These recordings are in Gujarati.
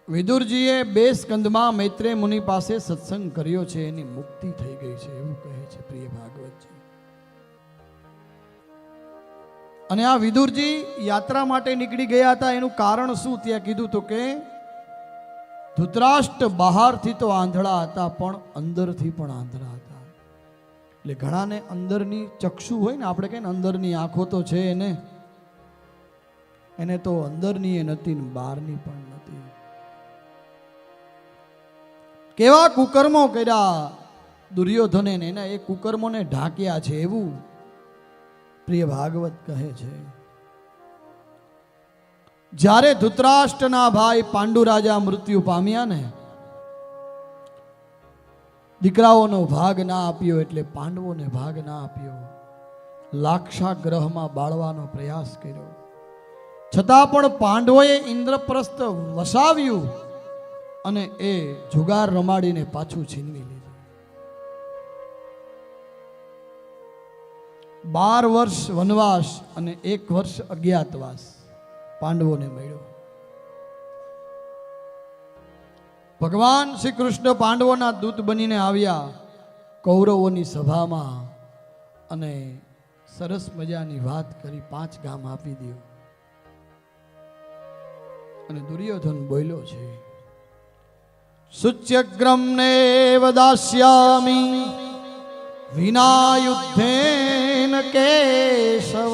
વિદુરજીએ 2 સ્કંદમાં મૈત્રેય મુનિ પાસે સત્સંગ કર્યો છે, એની મુક્તિ થઈ ગઈ છે એવું કહે છે પ્રિય ભાગવતજી. અને આ વિદુરજી યાત્રા માટે નીકળી ગયા હતા. એનું કારણ શું ત્યાં કીધું તો કે ધૃતરાષ્ટ્ર બહારથી તો આંધળા હતા પણ અંદરથી પણ આંધળા હતા. એટલે ઘણાને અંદરની ચક્ષુ હોય ને, આપણે કહીએ ને અંદરની આંખો તો છે એને તો અંદરની એ નથી ને બહારની પણ નથી. કેવા કુકર્મો કર્યા દુર્યોધને, એના એ કુકર્મોને ઢાંક્યા છે એવું પ્રિય ભાગવત કહે છે. જ્યારે ધૃતરાષ્ટ્રના ભાઈ પાંડુ રાજા મૃત્યુ પામ્યા ને, દીકરાઓનો ભાગ ના આપ્યો એટલે પાંડવોને ભાગ ના આપ્યો. લાક્ષાગ્રહમાં બાળવાનો પ્રયાસ કર્યો, છતાં પણ પાંડવોએ ઇન્દ્રપ્રસ્થ વસાવ્યું અને એ જુગાર રમાડીને પાછું છીનવી લીધું. 12 વર્ષ વનવાસ અને 1 વર્ષ અજ્ઞાતવાસ પાંડવોને મળ્યો. ભગવાન શ્રી કૃષ્ણ પાંડવોના દૂત બનીને આવ્યા કૌરવોની સભામાં અને સરસ મજાની વાત કરી, 5 ગામ આપી દો. અને દુર્યોધન બોલ્યો છે, શુચ્યગ્રમને વદાસ્યામિ વિના યુદ્ધેન કેશવ.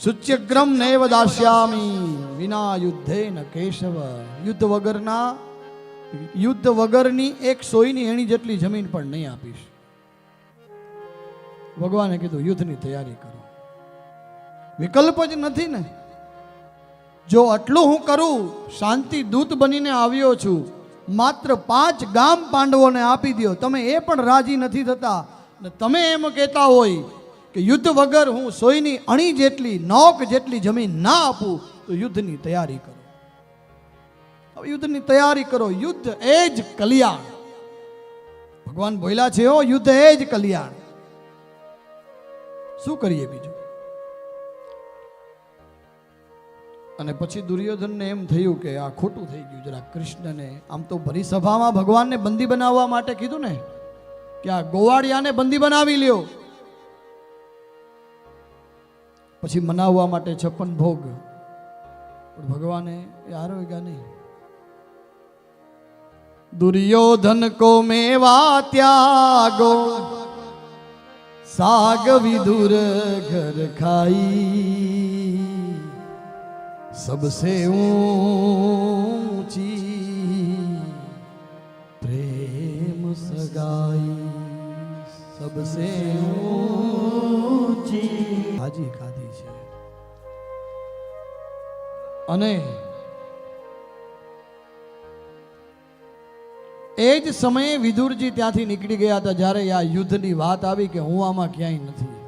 શુચ્યગ્રમ નૈવ દાસ્યામિ વિના યુદ્ધેન કેશવ. યુદ્ધ વગરની 1 સોયની એણી જેટલી જમીન પણ નહીં આપીશ. ભગવાને કીધું યુદ્ધની તૈયારી કરો, વિકલ્પ જ નથી ને. જો આટલું હું કરું, શાંતિ દૂત બનીને આવ્યો છું, માત્ર 5 ગામ પાંડવોને આપી દો, તમે એ પણ રાજી નથી થતા ને તમે એમ કહેતા હોય કે યુદ્ધ વગર હું સોયની અણી જેટલી નોક જેટલી જમીન ના આપું, તો યુદ્ધની તૈયારી કરો. હવે યુદ્ધની તૈયારી કરો, યુદ્ધ એ જ કલ્યાણ. ભગવાન બોલ્યા છે, યુદ્ધ એ જ કલ્યાણ. શું કરીએ બીજું? અને પછી દુર્યોધનને એમ થયું કે આ ખોટું થઈ ગયું જરા. કૃષ્ણને આમ તો ભરી સભામાં ભગવાનને બંદી બનાવવા માટે કીધું ને કે આ ગોવાળિયાને બંદી બનાવી લ્યો. પછી મનાવવા માટે 56 ભોગ, પણ ભગવાને આરોગ્યા નહીં. દુર્યોધન કો મેવા ત્યાગો સાગ વિદુર ઘર ખાઈ, सबसे ऊंची प्रेम सगाई. सबसे ऊंची भाजी ખાધી છે. અને એ જ સમયે વિદુરજી ત્યાંથી નીકળી ગયા હતા જ્યારે આ યુદ્ધની વાત આવી કે હું આમાં ક્યાંય નથી.